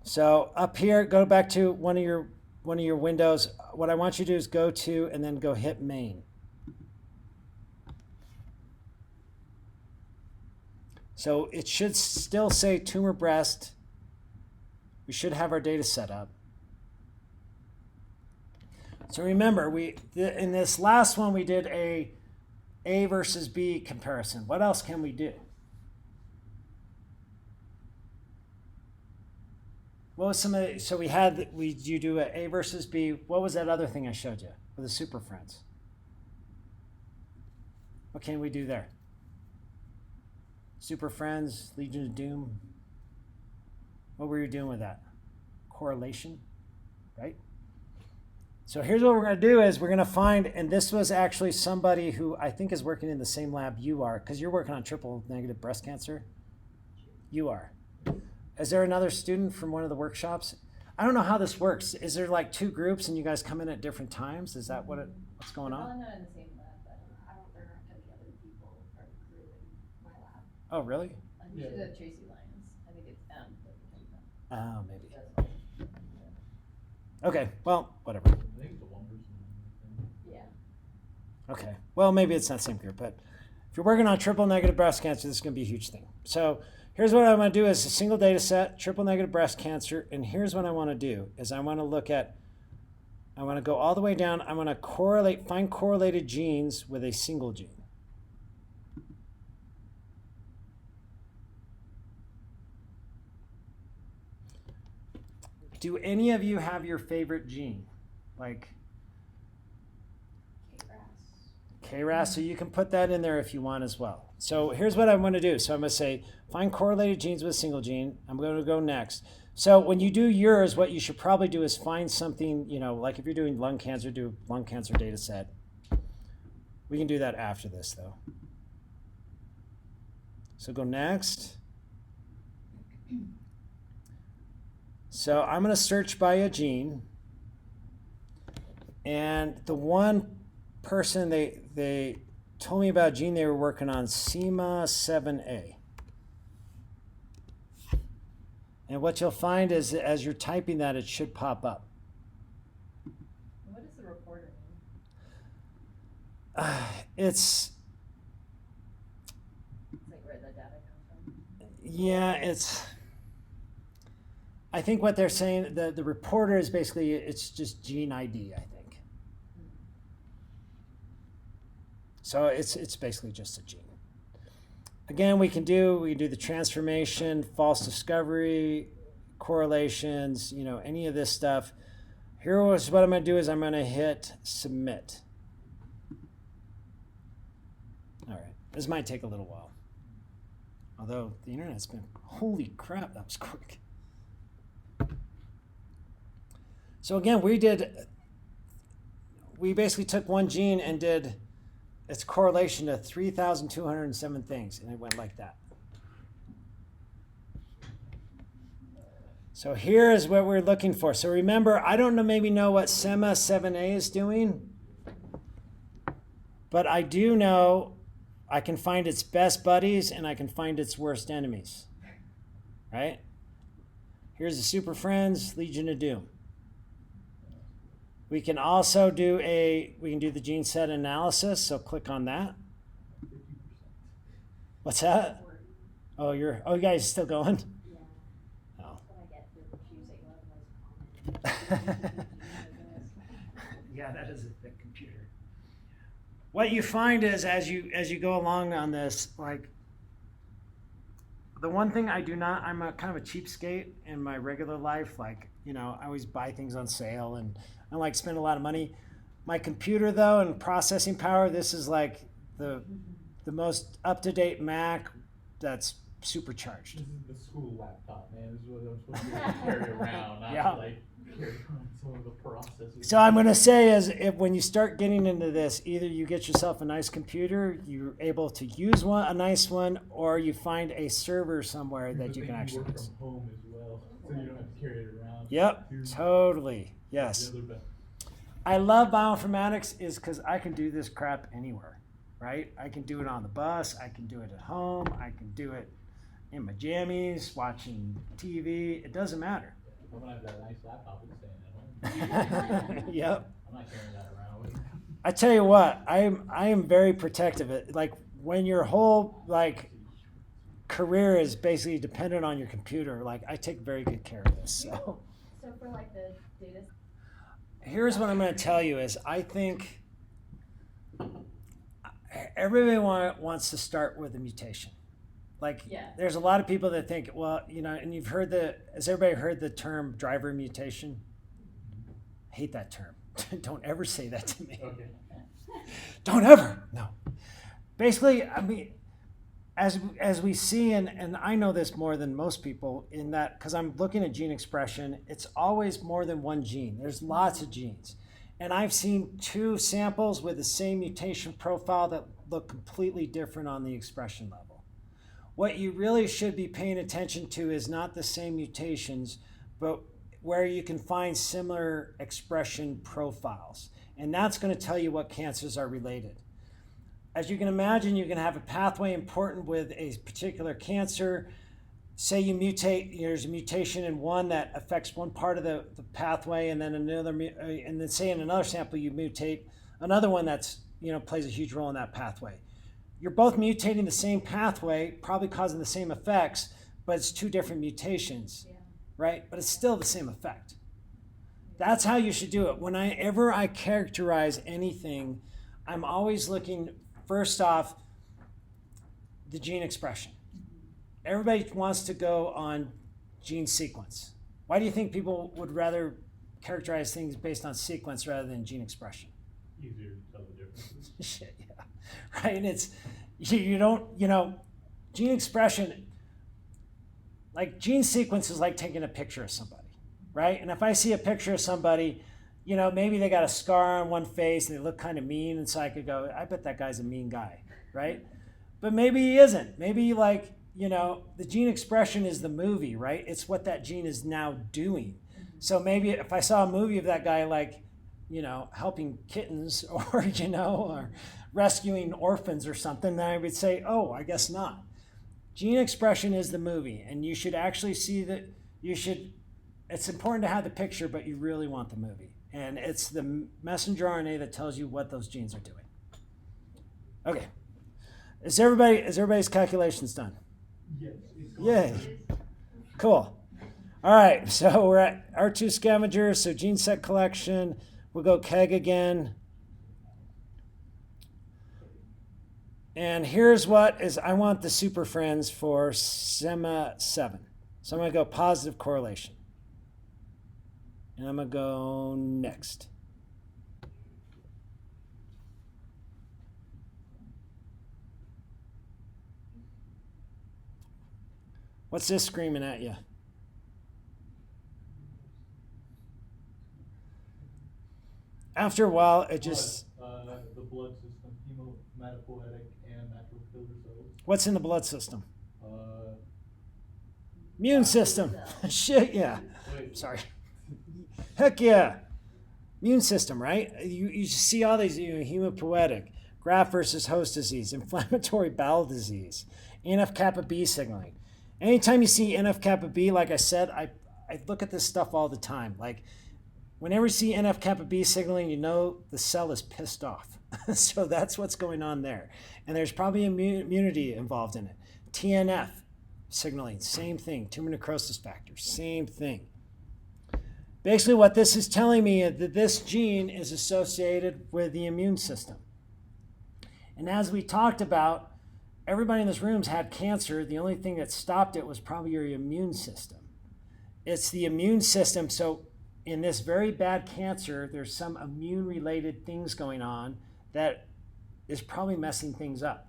So up here, go back to one of your windows. What I want you to do is go to and then go hit main. So it should still say tumor breast. We should have our data set up. So remember, in this last one we did a versus B comparison. What else can we do? What was so you do a versus B. What was that other thing I showed you with the super friends? What can we do there? Super Friends, Legion of Doom. What were you doing with that? Correlation, right? So here's what we're going to do is we're going to find, and this was actually somebody who I think is working in the same lab you are, because you're working on triple negative breast cancer. You are. Is there another student from one of the workshops? I don't know how this works. Is there like two groups and you guys come in at different times? Is that what's going on? We're all not in the same lab, but I don't think there are any other people from CREU in my lab. Oh, really? You should have Tracy Lyons. I think it's M. Oh, maybe. Okay, well, whatever. I think it's a 1 person. Yeah. Okay, well, maybe it's not the same group, but if you're working on triple negative breast cancer, this is going to be a huge thing. So here's what I want to do is a single data set, triple negative breast cancer, and here's what I want to do is I want to go all the way down. I want to find correlated genes with a single gene. Do any of you have your favorite gene? Like KRAS, so you can put that in there if you want as well. So here's what I'm going to do. So I'm going to say, find correlated genes with a single gene. I'm going to go next. So when you do yours, what you should probably do is find something, like if you're doing lung cancer, do a lung cancer data set. We can do that after this though. So go next. So I'm going to search by a gene. And the one person they told me about a gene they were working on, Sema7a. And what you'll find is as you're typing that, it should pop up. What is the reporter name? It's like where the data comes from? Yeah, I think what they're saying, the reporter is basically, it's just gene ID, I think. So it's basically just a gene. Again, we can do the transformation, false discovery, correlations, any of this stuff. Here's what I'm going to do is I'm going to hit submit. All right, this might take a little while. Although the internet's been, holy crap, that was quick. So again, we basically took one gene and did its correlation to 3,207 things, and it went like that. So here is what we're looking for. So remember, I don't know what Sema7a is doing, but I do know I can find its best buddies and I can find its worst enemies, right? Here's the Super Friends, Legion of Doom. We can also do the gene set analysis, so click on that. 50%. What's that? Oh, you guys still going? Yeah. Oh. Yeah, that is a thick computer. What you find is as you go along on this, like the one thing I'm a kind of a cheapskate in my regular life, like, I always buy things on sale and I like spend a lot of money. My computer though and processing power, this is like the most up-to-date Mac that's supercharged. This is the school laptop, man. This is what I'm supposed to be able to carry around, not carry around some of the processes. So I'm going to say is when you start getting into this, either you get yourself a nice computer, you're able to use a nice one, or you find a server somewhere that you can actually work use. from home as well, so you don't have to carry it around. Yep, totally. Yes. I love bioinformatics is because I can do this crap anywhere, right? I can do it on the bus. I can do it at home. I can do it in my jammies, watching TV. It doesn't matter. I'm gonna have that nice laptop that's staying at home. Yep. I'm not carrying that around with me. I tell you what, I am very protective. Like when your whole like career is basically dependent on your computer, like I take very good care of this. So So for like the data. here's what I'm going to tell you is I think everybody wants to start with a mutation. Like Yeah. there's a lot of people that think, well, you know, and you've heard has everybody heard the term driver mutation? I hate that term. Don't ever say that to me. Okay. Don't ever. No. Basically, I mean, as we see, and I know this more than most people in that, because I'm looking at gene expression, it's always more than one gene. There's lots of genes. And I've seen 2 samples with the same mutation profile that look completely different on the expression level. What you really should be paying attention to is not the same mutations, but where you can find similar expression profiles. And that's going to tell you what cancers are related. As you can imagine, you can have a pathway important with a particular cancer. Say you mutate, there's a mutation in one that affects one part of the pathway, and then another, and then say in another sample you mutate another one that's, you know, plays a huge role in that pathway. You're both mutating the same pathway, probably causing the same effects, but it's 2 different mutations, right? But it's still the same effect. That's how you should do it. Whenever I characterize anything, I'm always looking, first off, the gene expression. Everybody wants to go on gene sequence. Why do you think people would rather characterize things based on sequence rather than gene expression? Easier to tell the differences. Shit, yeah. Right? It's, you don't, you know, gene expression, like gene sequence is like taking a picture of somebody, right? And if I see a picture of somebody, you know, maybe they got a scar on one face and they look kind of mean, and so I could go, I bet that guy's a mean guy, right? But maybe he isn't. Maybe, like, you know, the gene expression is the movie, right? It's what that gene is now doing. So maybe if I saw a movie of that guy, like, you know, helping kittens or, you know, or rescuing orphans or something, then I would say, oh, I guess not. Gene expression is the movie, and you should actually see that. It's important to have the picture, but you really want the movie. And it's the messenger RNA that tells you what those genes are doing. Okay. Is everybody's calculations done? Yes. Yay. Cool. All right, so we're at R2 scavenger, so gene set collection. We'll go KEGG again. And here's what is, I want the super friends for Sema7. So I'm going to go positive correlation. And I'm going to go next. What's this screaming at you? After a while, it just... the blood system, hematopoietic and natural killer cells. What's in the blood system? Immune system. Shit, yeah. Wait. Sorry. Heck yeah. Immune system, right? You see all these, you know, hematopoietic, graft versus host disease, inflammatory bowel disease, NF-kappa B signaling. Anytime you see NF-kappa B, like I said, I look at this stuff all the time. Like, whenever you see NF-kappa B signaling, you know the cell is pissed off. So that's what's going on there. And there's probably immunity involved in it. TNF signaling, same thing. Tumor necrosis factor, same thing. Basically, what this is telling me is that this gene is associated with the immune system. And as we talked about, everybody in this room's had cancer. The only thing that stopped it was probably your immune system. It's the immune system. So in this very bad cancer, there's some immune-related things going on that is probably messing things up.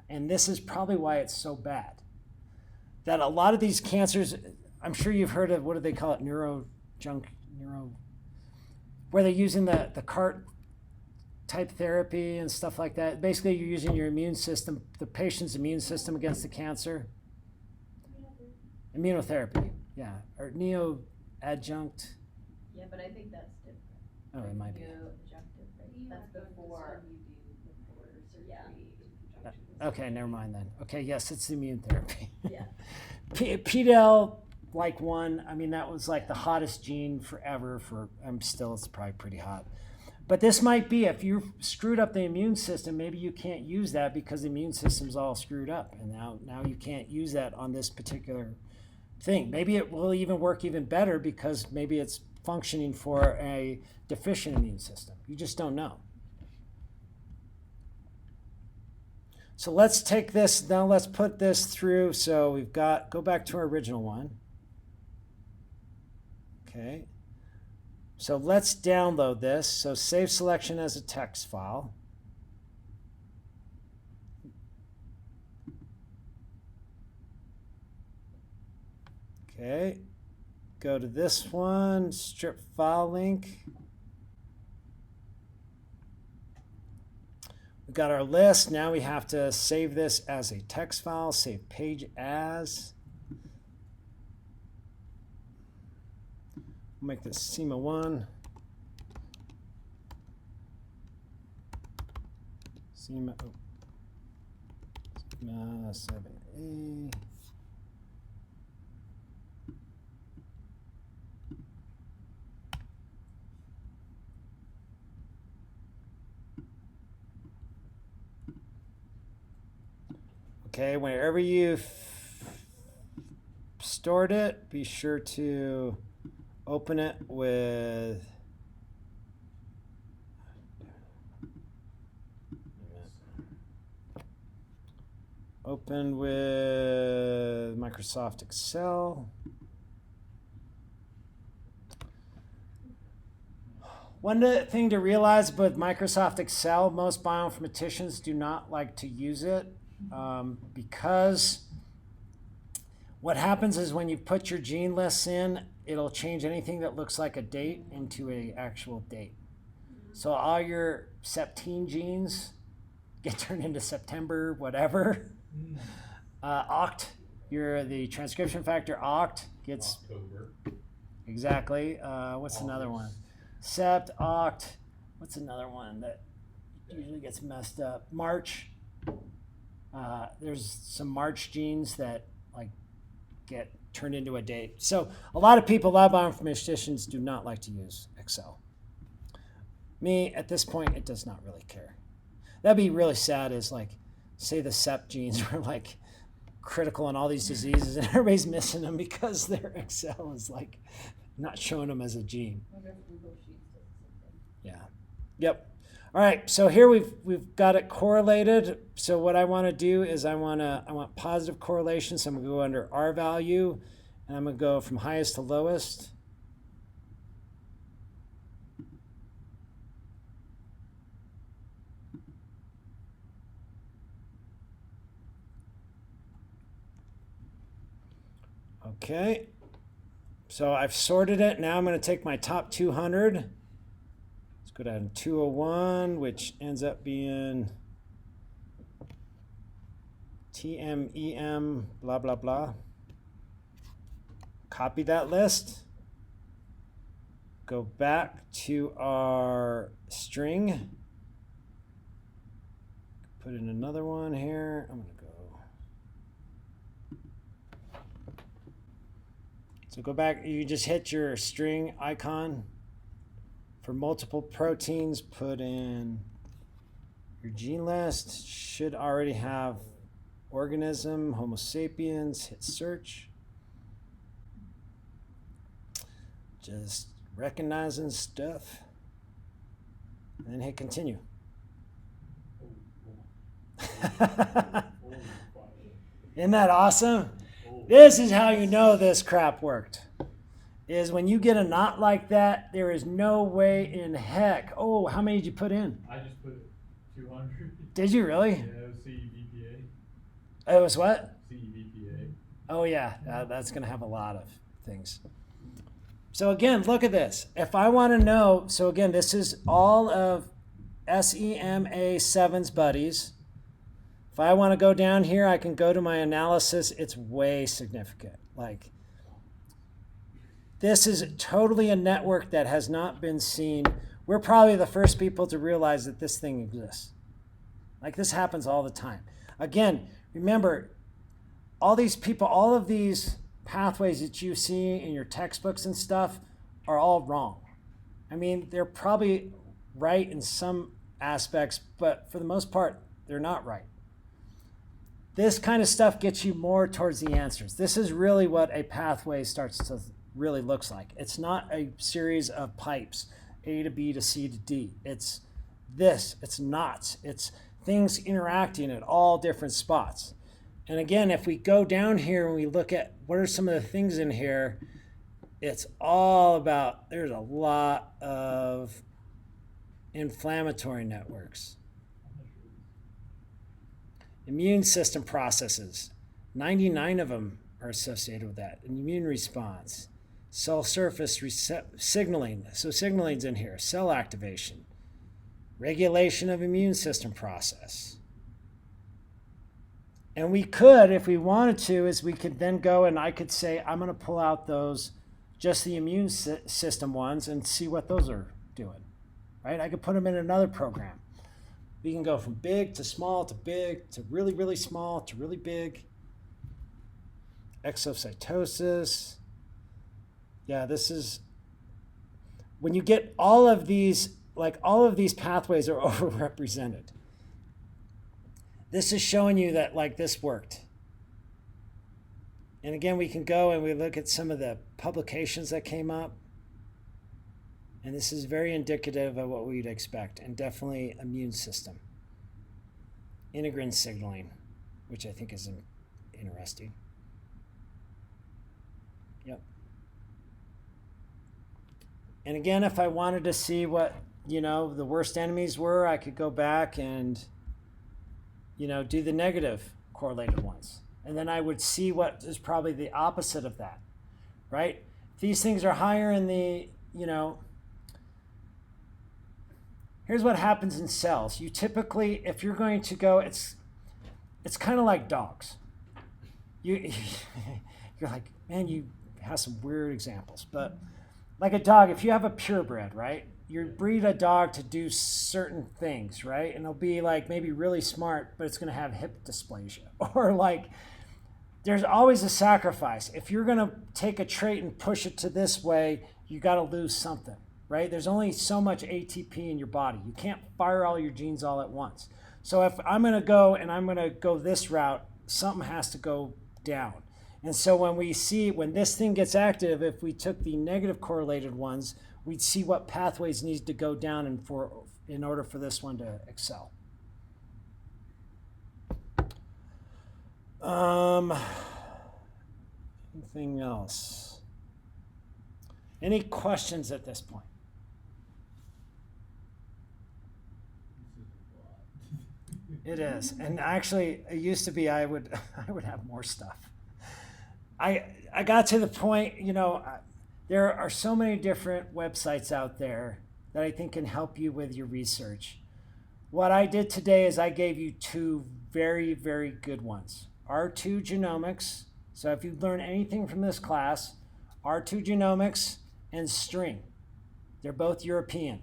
And this is probably why it's so bad. That a lot of these cancers, I'm sure you've heard of, what do they call it, where they're using the CART type therapy and stuff like that. Basically, you're using your immune system, the patient's immune system against the cancer. Immunotherapy, yeah. Or neoadjunct. Yeah, but I think that's different. Oh, it might be. Adjunctive, right? That's before. Okay, never mind then. Okay, yes, it's the immune therapy. Yeah. PDL like one. I mean, that was like the hottest gene forever it's probably pretty hot. But this might be, if you screwed up the immune system, maybe you can't use that because the immune system's all screwed up. And now you can't use that on this particular thing. Maybe it will even work even better because maybe it's functioning for a deficient immune system. You just don't know. So let's take this, now let's put this through. So we've got, go back to our original one. Okay. So let's download this. So save selection as a text file. Okay. Go to this one, strip file link. We've got our list. Now we have to save this as a text file, save page as. We'll make this Sema1. Sema7a. Okay, whenever you've stored it, be sure to open it with Microsoft Excel. One thing to realize with Microsoft Excel, most bioinformaticians do not like to use it. Because what happens is when you put your gene lists in, it'll change anything that looks like a date into an actual date. So all your Septine genes get turned into September, whatever. Oct, the transcription factor oct gets October. Exactly. What's another one? Sept, oct. What's another one that usually gets messed up? March. There's some March genes that like get turned into a date. So a lot of bioinformaticians do not like to use Excel. Me, at this point, it does not really care. That'd be really sad is like, say the Sept genes were like critical in all these diseases and everybody's missing them because their Excel is like not showing them as a gene. Yeah. Yep. All right, so here we've got it correlated. So what I want to do is I want positive correlation. So I'm going to go under R value, and I'm going to go from highest to lowest. Okay, so I've sorted it. Now I'm going to take my top 200. Go down to 201, which ends up being TMEM, blah, blah, blah. Copy that list. Go back to our string. Put in another one here. I'm going to go. So go back. You just hit your string icon. For multiple proteins, put in your gene list. Should already have organism, Homo sapiens. Hit search. Just recognizing stuff. And then hit continue. Isn't that awesome? This is how you know this crap worked. Is when you get a knot like that, there is no way in heck. Oh, how many did you put in? I just put 200. Did you really? Yeah, it was CEVPA. It was what? CEVPA. Oh yeah, that's going to have a lot of things. So again, look at this. If I want to know, so again, this is all of Sema7's buddies. If I want to go down here, I can go to my analysis. It's way significant. Like, this is totally a network that has not been seen. We're probably the first people to realize that this thing exists. Like, this happens all the time. Again, remember, all these people, all of these pathways that you see in your textbooks and stuff are all wrong. I mean, they're probably right in some aspects, but for the most part, they're not right. This kind of stuff gets you more towards the answers. This is really what a pathway starts to really looks like. It's not a series of pipes, A to B to C to D. It's this, it's knots, it's things interacting at all different spots. And again, if we go down here and we look at what are some of the things in here, it's all about, there's a lot of inflammatory networks. Immune system processes, 99 of them are associated with that. An immune response, cell surface signaling, so signaling's in here, cell activation, regulation of immune system process. And we could, if we wanted to, is we could then go and I could say, I'm going to pull out those, just the immune system ones and see what those are doing, right? I could put them in another program. We can go from big to small to big to really, really small to really big. Exocytosis. Yeah, this is, when you get all of these, like all of these pathways are overrepresented. This is showing you that like this worked. And again, we can go and we look at some of the publications that came up. And this is very indicative of what we'd expect, and definitely immune system. Integrin signaling, which I think is interesting. Yep. And again, if I wanted to see what, you know, the worst enemies were, I could go back and, you know, do the negative correlated ones. And then I would see what is probably the opposite of that, right? If these things are higher in the, you know, here's what happens in cells. You typically, if you're going to go, it's kind of like dogs. You're like, man, you have some weird examples, but like a dog, if you have a purebred, right? You breed a dog to do certain things, right? And it'll be like maybe really smart, but it's going to have hip dysplasia. Or like, there's always a sacrifice. If you're going to take a trait and push it to this way, you got to lose something. Right? There's only so much ATP in your body. You can't fire all your genes all at once. So if I'm going to go and I'm going to go this route, something has to go down. And so when this thing gets active, if we took the negative correlated ones, we'd see what pathways need to go down in order for this one to excel. Anything else? Any questions at this point? It is, and actually, it used to be I would have more stuff. I got to the point, you know, there are so many different websites out there that I think can help you with your research. What I did today is I gave you two very, very good ones. R2 Genomics. So if you learn anything from this class, R2 Genomics and String. They're both European.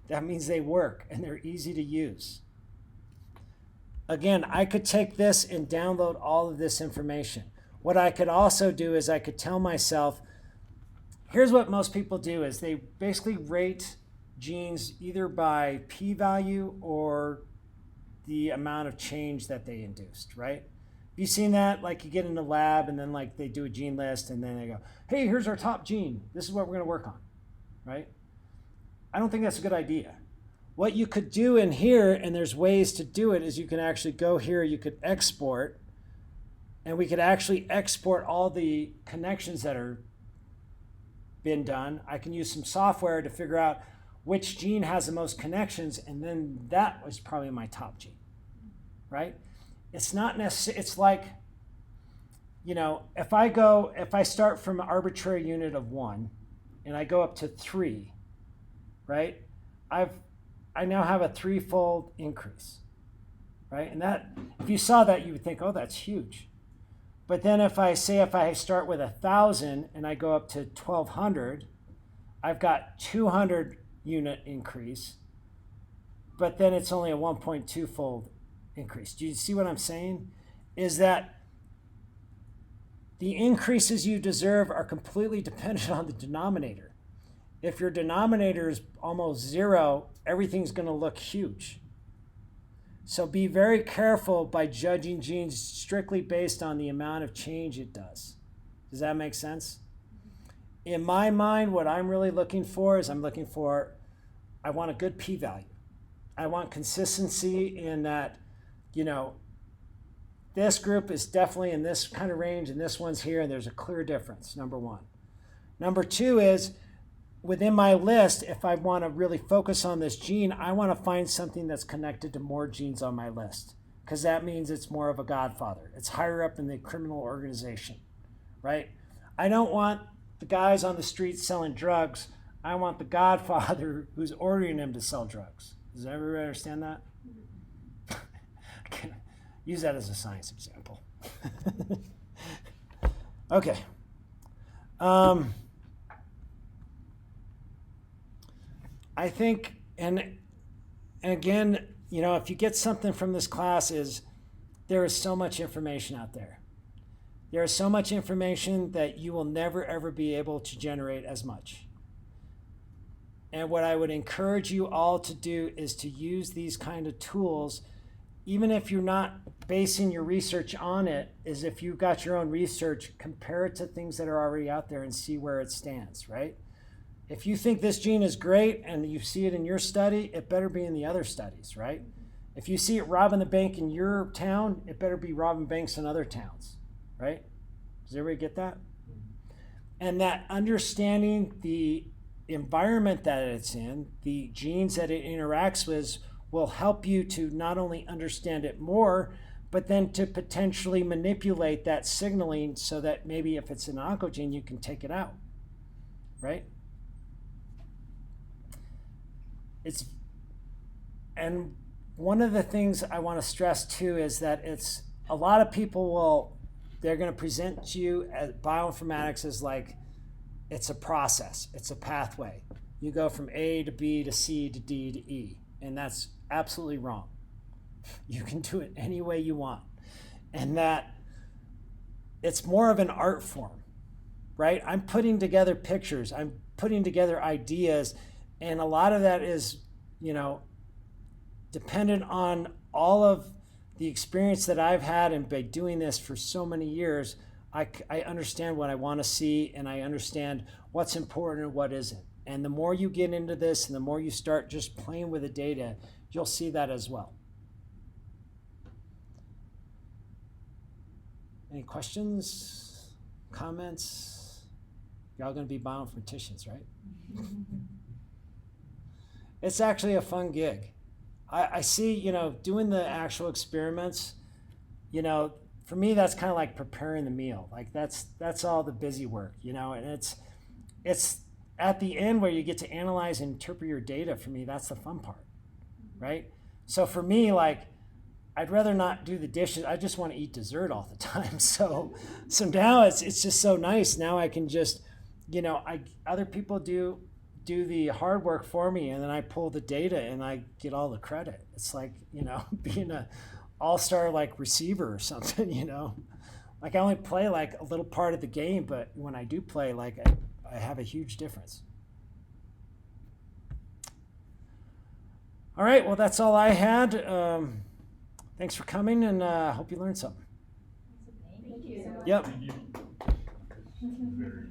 That means they work and they're easy to use. Again, I could take this and download all of this information. What I could also do is I could tell myself, here's what most people do is they basically rate genes either by p-value or the amount of change that they induced, right? Have you seen that? Like you get in the lab and then like they do a gene list and then they go, hey, here's our top gene. This is what we're going to work on, right? I don't think that's a good idea. What you could do in here, and there's ways to do it, is you can actually go here, you could export, and we could actually export all the connections that are been done. I can use some software to figure out which gene has the most connections, and then that was probably my top gene, right? It's not necessarily, it's like, you know, if I start from an arbitrary unit of 1 and I go up to 3, right? I now have a 3-fold increase, right? And that, if you saw that, you would think, oh, that's huge. But then if I start with 1,000 and I go up to 1,200, I've got 200 unit increase, but then it's only a 1.2-fold increase. Do you see what I'm saying? Is that The increases you deserve are completely dependent on the denominator. If your denominator is almost 0, everything's going to look huge. So be very careful by judging genes strictly based on the amount of change it does. Does that make sense? In my mind, what I'm really looking for is I want a good p-value. I want consistency in that, this group is definitely in this kind of range and this one's here and there's a clear difference, number one. Number two is, within my list, if I want to really focus on this gene, I want to find something that's connected to more genes on my list, because that means it's more of a godfather. It's higher up in the criminal organization, right? I don't want the guys on the street selling drugs. I want the godfather who's ordering them to sell drugs. Does everybody understand that? I can use that as a science example. Okay. I think, and again, if you get something from this class, is there is so much information out there. There is so much information that you will never, ever be able to generate as much. And what I would encourage you all to do is to use these kind of tools, even if you're not basing your research on it, is if you've got your own research, compare it to things that are already out there and see where it stands, right? If you think this gene is great and you see it in your study, it better be in the other studies, right? If you see it robbing the bank in your town, it better be robbing banks in other towns, right? Does everybody get that? And that understanding the environment that it's in, the genes that it interacts with, will help you to not only understand it more, but then to potentially manipulate that signaling so that maybe if it's an oncogene, you can take it out, right? And one of the things I want to stress too is that a lot of people they're going to present to you as bioinformatics as like, it's a process, it's a pathway. You go from A to B to C to D to E, and that's absolutely wrong. You can do it any way you want. And that it's more of an art form, right? I'm putting together pictures, I'm putting together ideas, and a lot of that is, dependent on all of the experience that I've had, and by doing this for so many years, I understand what I want to see, and I understand what's important and what isn't. And the more you get into this and the more you start just playing with the data, you'll see that as well. Any questions, comments? Y'all going to be bioinformaticians, right? It's actually a fun gig. I see, doing the actual experiments, for me, that's kind of like preparing the meal. Like that's all the busy work, and it's at the end where you get to analyze and interpret your data. For me, that's the fun part, right? So for me, like, I'd rather not do the dishes. I just want to eat dessert all the time. So now it's just so nice. Now I can just, other people do the hard work for me, and then I pull the data and I get all the credit. It's like, being a all-star like receiver or something, like I only play like a little part of the game, but when I do play, like I have a huge difference. All right, well, that's all I had. Thanks for coming, and I hope you learned something. Thank you. Yep. Thank you. Very